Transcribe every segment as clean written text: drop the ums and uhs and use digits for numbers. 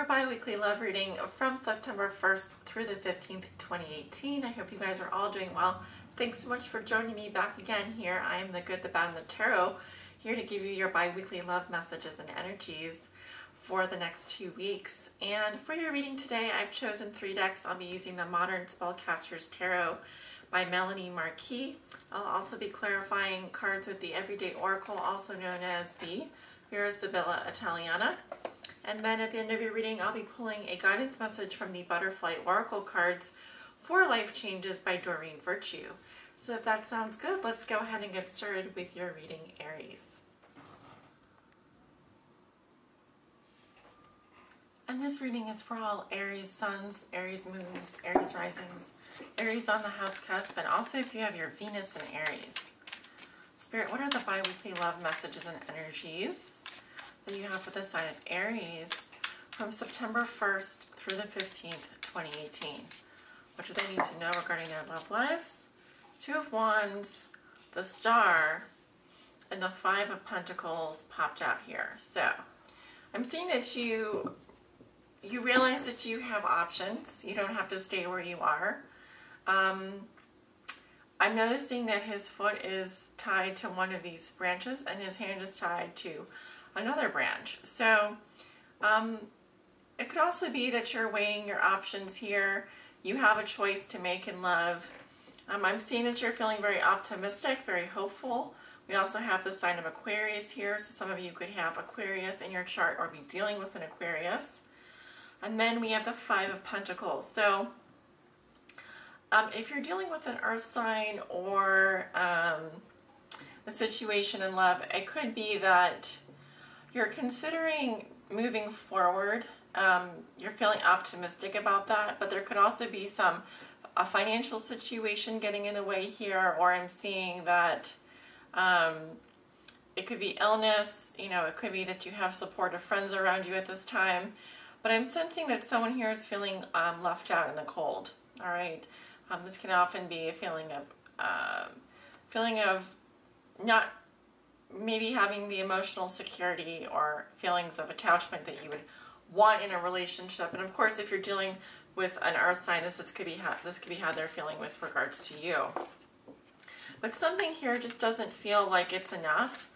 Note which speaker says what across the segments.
Speaker 1: bi-weekly love reading from September 1st through the 15th, 2018. I hope you guys are all doing well. Thanks so much for joining me back again here. I am the good, the bad, and the tarot, here to give you your bi-weekly love messages and energies for the next 2 weeks. And for your reading today, I've chosen 3 decks. I'll be using the Modern Spellcaster's Tarot by Melanie Marquis. I'll also be clarifying cards with the Everyday Oracle, also known as the Mirasibilla Italiana. And then at the end of your reading, I'll be pulling a guidance message from the Butterfly Oracle cards for Life Changes by Doreen Virtue. So if that sounds good, let's go ahead and get started with your reading, Aries. And this reading is for all Aries suns, Aries moons, Aries risings, Aries on the house cusp, and also if you have your Venus in Aries. Spirit, what are the bi-weekly love messages and energies that you have for the sign of Aries from September 1st through the 15th, 2018? What do they need to know regarding their love lives? 2 of Wands, the Star, and the 5 of Pentacles popped out here. So I'm seeing that you realize that you have options. You don't have to stay where you are. I'm noticing that his foot is tied to one of these branches and his hand is tied to another branch. So it could also be that you're weighing your options here. You have a choice to make in love. I'm seeing that you're feeling very optimistic, very hopeful. We also have the sign of Aquarius here, so some of you could have Aquarius in your chart or be dealing with an Aquarius. And then we have the 5 of Pentacles. So if you're dealing with an earth sign or a situation in love, it could be that you're considering moving forward. You're feeling optimistic about that, but there could also be a financial situation getting in the way here, or I'm seeing that it could be illness, it could be that you have supportive friends around you at this time, but I'm sensing that someone here is feeling left out in the cold. All right, this can often be a feeling of not maybe having the emotional security or feelings of attachment that you would want in a relationship. And of course, if you're dealing with an earth sign, this could be how they're feeling with regards to you. But something here just doesn't feel like it's enough.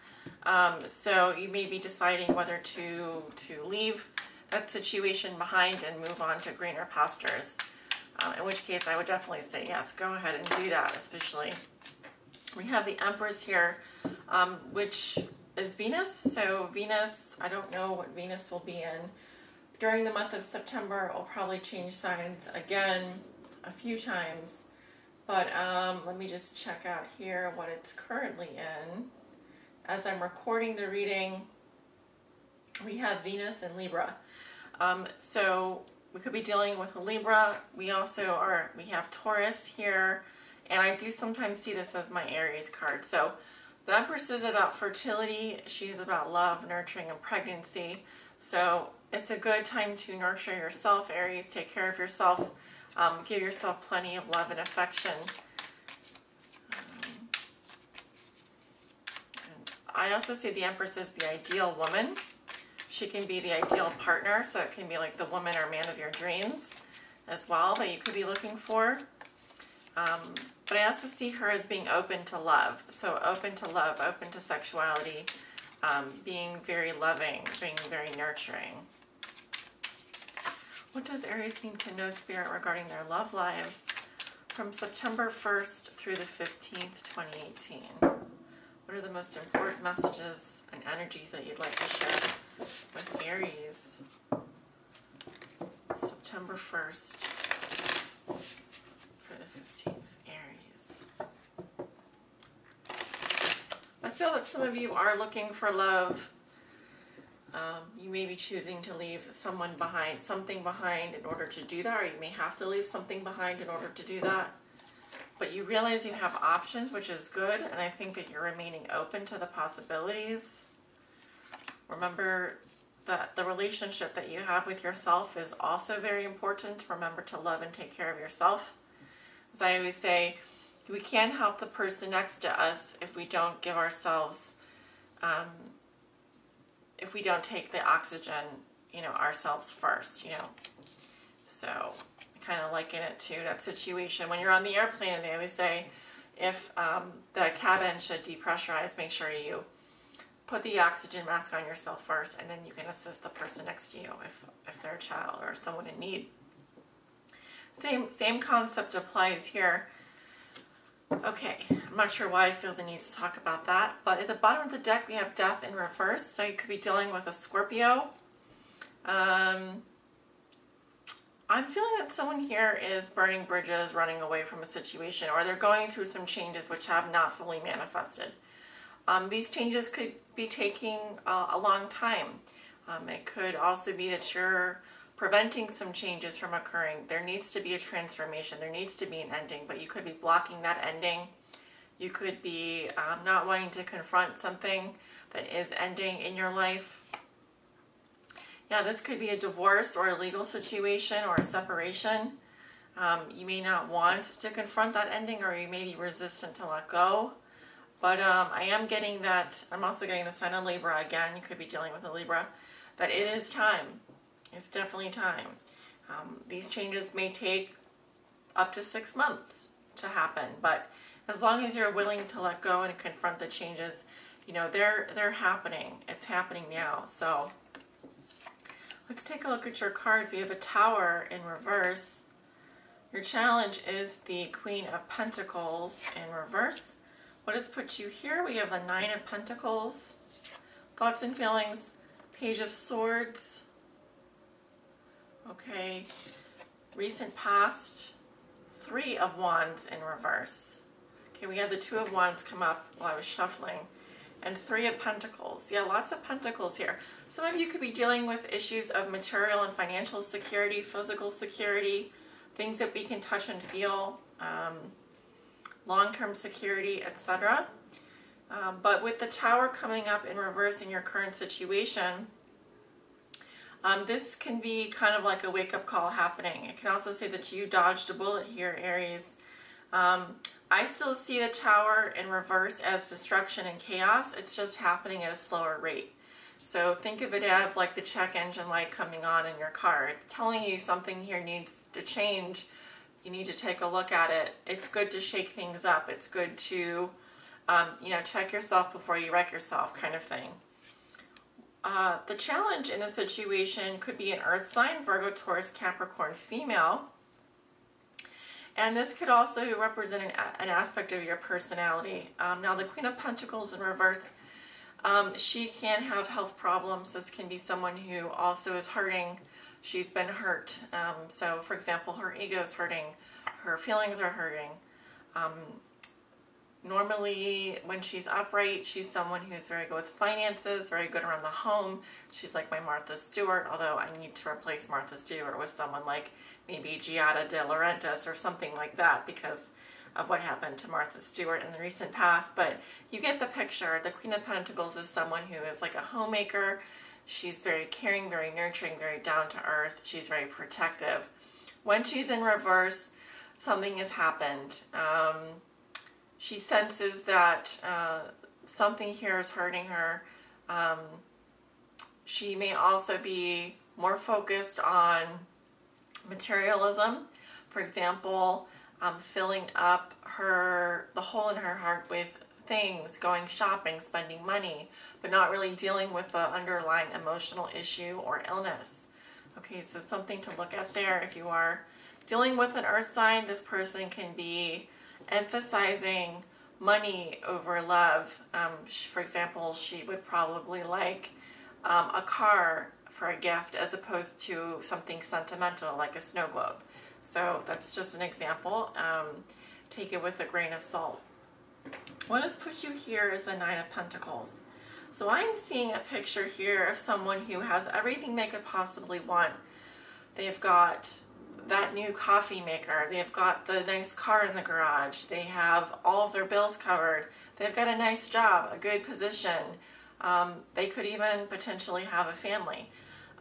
Speaker 1: So you may be deciding whether to leave that situation behind and move on to greener pastures. In which case, I would definitely say yes, go ahead and do that. Especially, we have the Empress here, which is Venus. So Venus, I don't know what Venus will be in during the month of September. It will probably change signs again a few times. But let me just check out here what it's currently in. As I'm recording the reading, we have Venus in Libra. So we could be dealing with a Libra. We have Taurus here. And I do sometimes see this as my Aries card. So the Empress is about fertility. She's about love, nurturing, and pregnancy. So it's a good time to nurture yourself, Aries. Take care of yourself. Give yourself plenty of love and affection. And I also see the Empress as the ideal woman. She can be the ideal partner, so it can be like the woman or man of your dreams as well that you could be looking for. But I also see her as being open to love. So open to love, open to sexuality, being very loving, being very nurturing. What does Aries need to know, Spirit, regarding their love lives from September 1st through the 15th, 2018? What are the most important messages and energies that you'd like to share with Aries? September 1st for the 15th, Aries. I feel that some of you are looking for love. You may be choosing to leave something behind in order to do that, or you may have to leave something behind in order to do that. But you realize you have options, which is good, and I think that you're remaining open to the possibilities. Remember that the relationship that you have with yourself is also very important. Remember to love and take care of yourself. As I always say, we can't help the person next to us if we don't give ourselves, if we don't take the oxygen you know, ourselves first, you know. So kind of liken it to that situation when you're on the airplane and they always say if the cabin should depressurize, make sure you put the oxygen mask on yourself first, and then you can assist the person next to you if they're a child or someone in need. Same concept applies here. Okay, I'm not sure why I feel the need to talk about that, but at the bottom of the deck we have Death in reverse, so you could be dealing with a Scorpio. I'm feeling that someone here is burning bridges, running away from a situation, or they're going through some changes which have not fully manifested. These changes could be taking a long time. It could also be that you're preventing some changes from occurring. There needs to be a transformation. There needs to be an ending, but you could be blocking that ending. You could be not wanting to confront something that is ending in your life. Yeah, this could be a divorce or a legal situation or a separation. You may not want to confront that ending, or you may be resistant to let go. But I am getting that, I'm also getting the sign of Libra again. You could be dealing with a Libra, that it is time. It's definitely time. These changes may take up to 6 months to happen, but as long as you're willing to let go and confront the changes, you know, they're happening. It's happening now. So let's take a look at your cards. We have a Tower in reverse. Your challenge is the Queen of Pentacles in reverse. What has put you here? We have the Nine of Pentacles. Thoughts and feelings. Page of Swords. Okay. Recent past. Three of Wands in reverse. Okay, we had the Two of Wands come up while I was shuffling. And Three of Pentacles. Yeah, lots of Pentacles here. Some of you could be dealing with issues of material and financial security, physical security, things that we can touch and feel, long-term security, etc. But with the Tower coming up in reverse in your current situation, this can be kind of like a wake-up call happening. It can also say that you dodged a bullet here, Aries. I still see the Tower in reverse as destruction and chaos. It's just happening at a slower rate. So think of it as like the check engine light coming on in your car. It's telling you something here needs to change. You need to take a look at it. It's good to shake things up. It's good to, you know, check yourself before you wreck yourself, kind of thing. The challenge in this situation could be an earth sign, Virgo, Taurus, Capricorn, female. And this could also represent an aspect of your personality. Now, the Queen of Pentacles in reverse, she can have health problems. This can be someone who also is hurting. She's been hurt. So, for example, her ego is hurting. Her feelings are hurting. Normally, when she's upright, she's someone who's very good with finances, very good around the home. She's like my Martha Stewart, although I need to replace Martha Stewart with someone like maybe Giada De Laurentiis or something like that because of what happened to Martha Stewart in the recent past. But you get the picture. The Queen of Pentacles is someone who is like a homemaker. She's very caring, very nurturing, very down to earth. She's very protective. When she's in reverse, something has happened. She senses that something here is hurting her. She may also be more focused on materialism. For example, filling up the hole in her heart with things, going shopping, spending money, but not really dealing with the underlying emotional issue or illness. Okay, so something to look at there. If you are dealing with an earth sign, this person can be emphasizing money over love. For example, she would probably like a car for a gift as opposed to something sentimental like a snow globe. So that's just an example. Take it with a grain of salt. What has put you here is the Nine of Pentacles. So I'm seeing a picture here of someone who has everything they could possibly want. They've got that new coffee maker. They've got the nice car in the garage. They have all of their bills covered. They've got a nice job, a good position. They could even potentially have a family.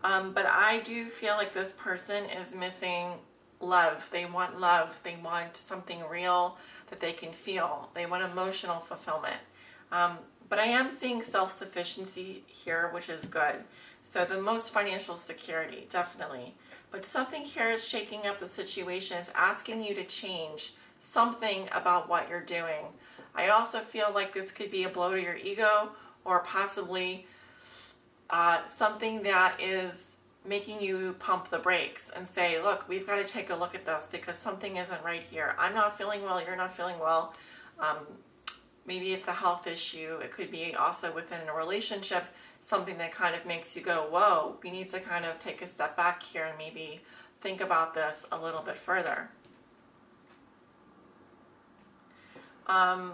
Speaker 1: But I do feel like this person is missing love. They want love. They want something real that they can feel. They want emotional fulfillment. But I am seeing self-sufficiency here, which is good. So the most financial security, definitely. But something here is shaking up the situation. It's asking you to change something about what you're doing. I also feel like this could be a blow to your ego, or possibly something that is making you pump the brakes and say, look, we've got to take a look at this because something isn't right here. I'm not feeling well, you're not feeling well. Maybe it's a health issue. It could be also within a relationship, something that kind of makes you go, whoa, we need to kind of take a step back here and maybe think about this a little bit further. I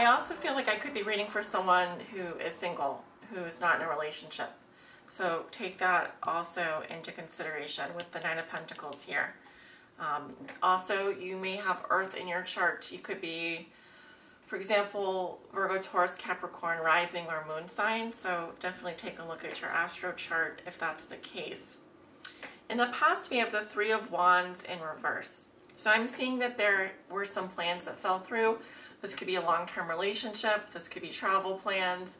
Speaker 1: also feel like I could be reading for someone who is single, who is not in a relationship. So take that also into consideration with the Nine of Pentacles here. Also, you may have Earth in your chart. You could be, for example, Virgo, Taurus, Capricorn, rising or moon sign. So definitely take a look at your astro chart if that's the case. In the past, we have the Three of Wands in reverse. So I'm seeing that there were some plans that fell through. This could be a long-term relationship. This could be travel plans.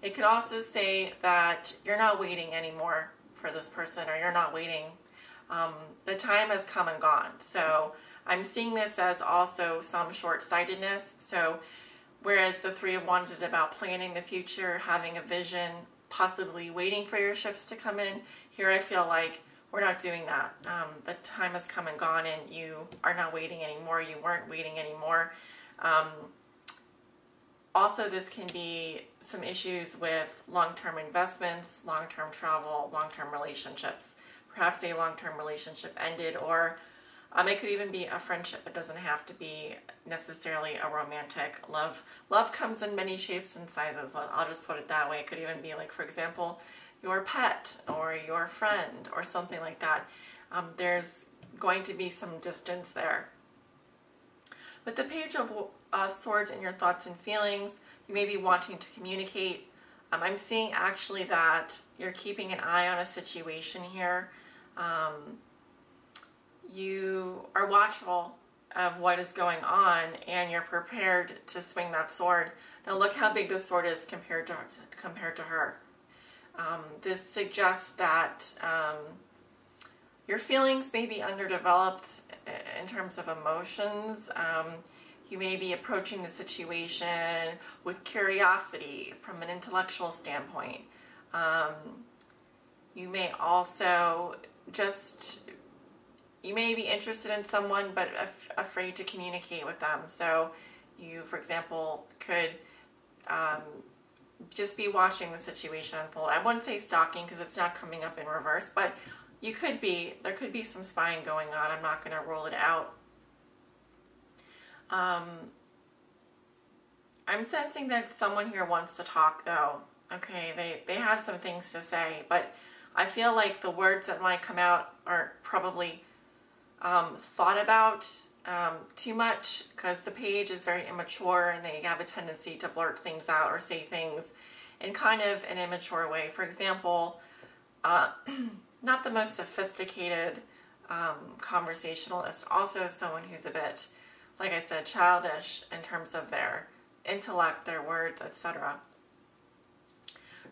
Speaker 1: It could also say that you're not waiting anymore for this person, or you're not waiting. The time has come and gone. So I'm seeing this as also some short-sightedness. So whereas the Three of Wands is about planning the future, having a vision, possibly waiting for your ships to come in, here I feel like we're not doing that. The time has come and gone, and you are not waiting anymore. You weren't waiting anymore. Also, this can be some issues with long-term investments, long-term travel, long-term relationships. Perhaps a long-term relationship ended, or it could even be a friendship. It doesn't have to be necessarily a romantic love. Love comes in many shapes and sizes. I'll just put it that way. It could even be like, for example, your pet or your friend or something like that. There's going to be some distance there. With the Page of Swords in your thoughts and feelings, you may be wanting to communicate. I'm seeing actually that you're keeping an eye on a situation here. You are watchful of what is going on, and you're prepared to swing that sword. Now look how big the sword is compared to her. This suggests that your feelings may be underdeveloped in terms of emotions. You may be approaching the situation with curiosity from an intellectual standpoint. You may also you may be interested in someone but afraid to communicate with them. So you, for example, could just be watching the situation unfold. I wouldn't say stalking because it's not coming up in reverse, but there could be some spying going on. I'm not going to rule it out. I'm sensing that someone here wants to talk though. Okay, they have some things to say, but I feel like the words that might come out are probably thought about too much, because the page is very immature and they have a tendency to blurt things out or say things in kind of an immature way. For example, not the most sophisticated conversationalist, also someone who's a bit, like I said, childish in terms of their intellect, their words, etc.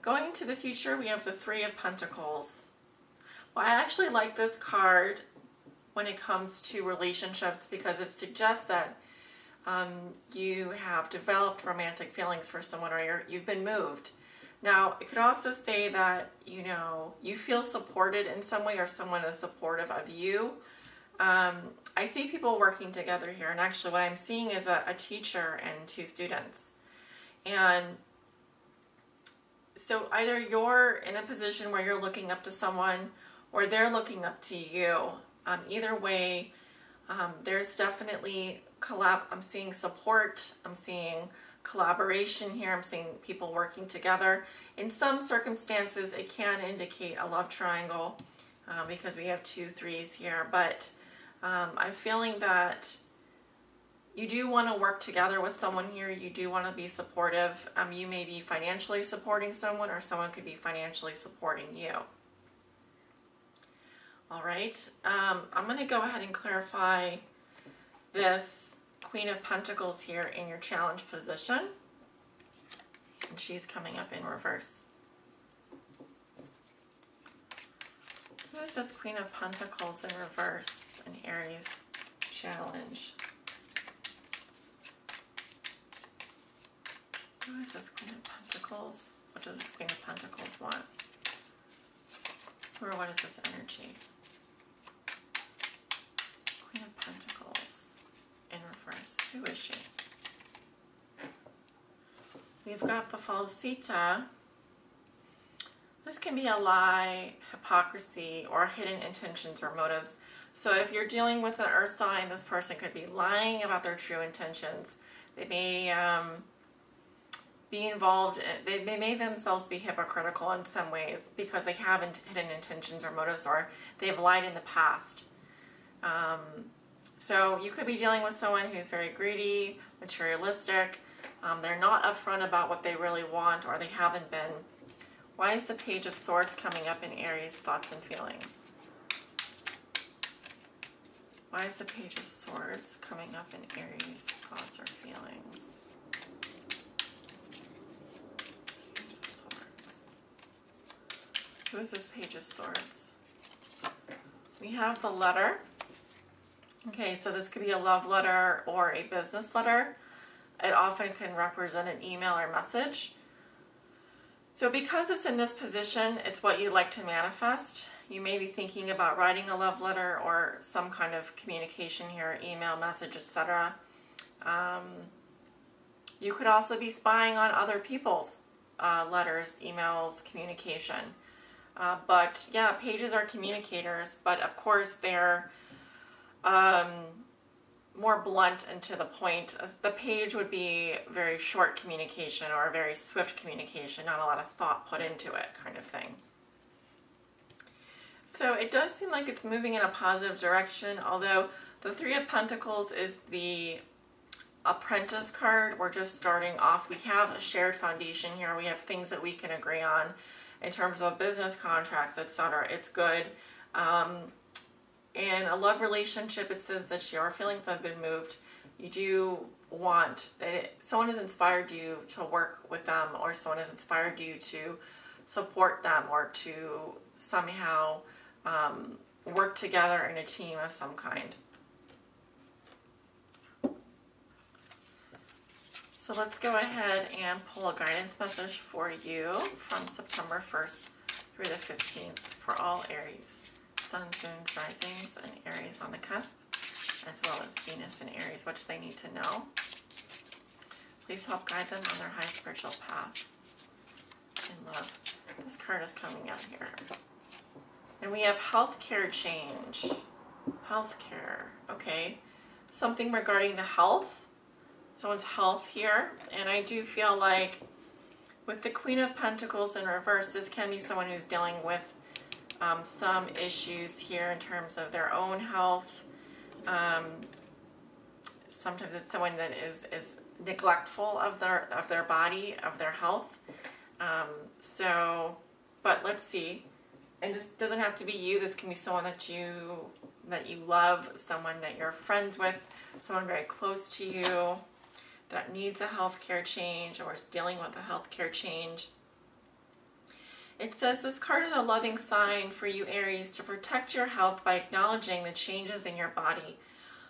Speaker 1: Going into the future, we have the Three of Pentacles. Well, I actually like this card when it comes to relationships because it suggests that you have developed romantic feelings for someone, or you've been moved. Now, it could also say that, you feel supported in some way, or someone is supportive of you. I see people working together here, and actually what I'm seeing is a teacher and two students. And so either you're in a position where you're looking up to someone, or they're looking up to you. Either way, there's definitely I'm seeing support, I'm seeing collaboration here, I'm seeing people working together. In some circumstances, it can indicate a love triangle because we have 2 3s here, but I'm feeling that you do want to work together with someone here. You do want to be supportive. You may be financially supporting someone, or someone could be financially supporting you. All right, I'm going to go ahead and clarify this Queen of Pentacles here in your challenge position. And she's coming up in reverse. Who is this Queen of Pentacles in reverse, an Aries challenge? Who is this Queen of Pentacles? What does this Queen of Pentacles want? Or what is this energy? Queen of Pentacles in reverse. Who is she? We've got the Falsita. This can be a lie, hypocrisy, or hidden intentions or motives. So if you're dealing with an earth sign, this person could be lying about their true intentions. They may be involved, they may themselves be hypocritical in some ways because they have hidden intentions or motives, or they've lied in the past. So you could be dealing with someone who's very greedy, materialistic. They're not upfront about what they really want, or they haven't been. Why is the Page of Swords coming up in Aries thoughts and feelings? Why is the Page of Swords coming up in Aries thoughts or feelings? Page of Swords. Who is this Page of Swords? We have the letter. Okay, so this could be a love letter or a business letter. It often can represent an email or message. So because it's in this position, it's what you'd like to manifest. You may be thinking about writing a love letter or some kind of communication here, email, message, etc. You could also be spying on other people's letters, emails, communication. But yeah, pages are communicators, but of course they're more blunt and to the point. The page would be very short communication or very swift communication, not a lot of thought put into it kind of thing. So it does seem like it's moving in a positive direction, although the Three of Pentacles is the apprentice card. We're just starting off. We have a shared foundation here. We have things that we can agree on in terms of business contracts, etc. It's good. In a love relationship, it says that your feelings have been moved. You do want, someone has inspired you to work with them, or someone has inspired you to support them, or to somehow work together in a team of some kind. So let's go ahead and pull a guidance message for you from September 1st through the 15th for all Aries. Sun, moons, risings, and Aries on the cusp, as well as Venus and Aries. What do they need to know? Please help guide them on their high spiritual path in love. This card is coming out here. And we have healthcare change. Healthcare. Okay. Something regarding the health. Someone's health here. And I do feel like with the Queen of Pentacles in reverse, this can be someone who's dealing with some issues here in terms of their own health. Sometimes it's someone that is neglectful of their body, of their health. But let's see. And this doesn't have to be you. This can be someone that you love, someone that you're friends with, someone very close to you that needs a healthcare change or is dealing with a healthcare change. It says this card is a loving sign for you, Aries, to protect your health by acknowledging the changes in your body.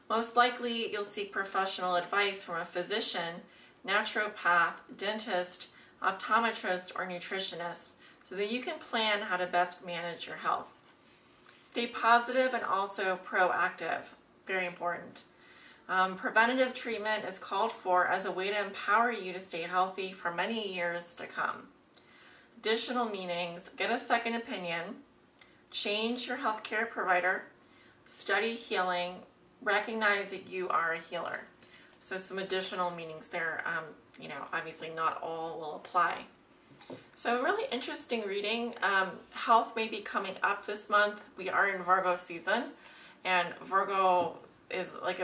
Speaker 1: Most likely, you'll seek professional advice from a physician, naturopath, dentist, optometrist, or nutritionist so that you can plan how to best manage your health. Stay positive and also proactive. Very important. Preventative treatment is called for as a way to empower you to stay healthy for many years to come. Additional meanings: get a second opinion, change your healthcare provider, study healing, recognize that you are a healer. So some additional meanings there. Obviously not all will apply. So really interesting reading. Health may be coming up this month. We are in Virgo season, and Virgo is like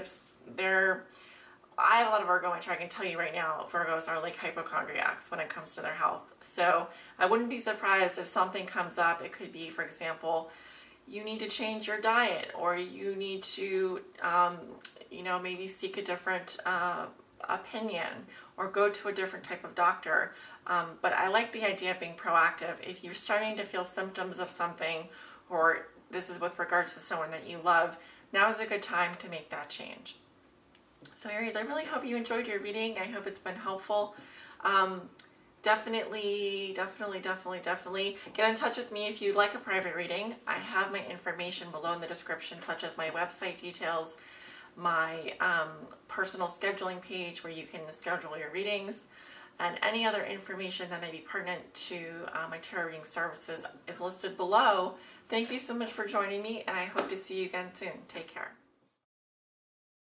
Speaker 1: I have a lot of Virgo in my chart. I can tell you right now, Virgos are like hypochondriacs when it comes to their health. So I wouldn't be surprised if something comes up. It could be, for example, you need to change your diet, or you need to, maybe seek a different opinion, or go to a different type of doctor. But I like the idea of being proactive. If you're starting to feel symptoms of something, or this is with regards to someone that you love, now is a good time to make that change. So Aries, I really hope you enjoyed your reading. I hope it's been helpful. Definitely get in touch with me if you'd like a private reading. I have my information below in the description, such as my website details, my personal scheduling page where you can schedule your readings, and any other information that may be pertinent to my tarot reading services is listed below. Thank you so much for joining me, and I hope to see you again soon. Take care.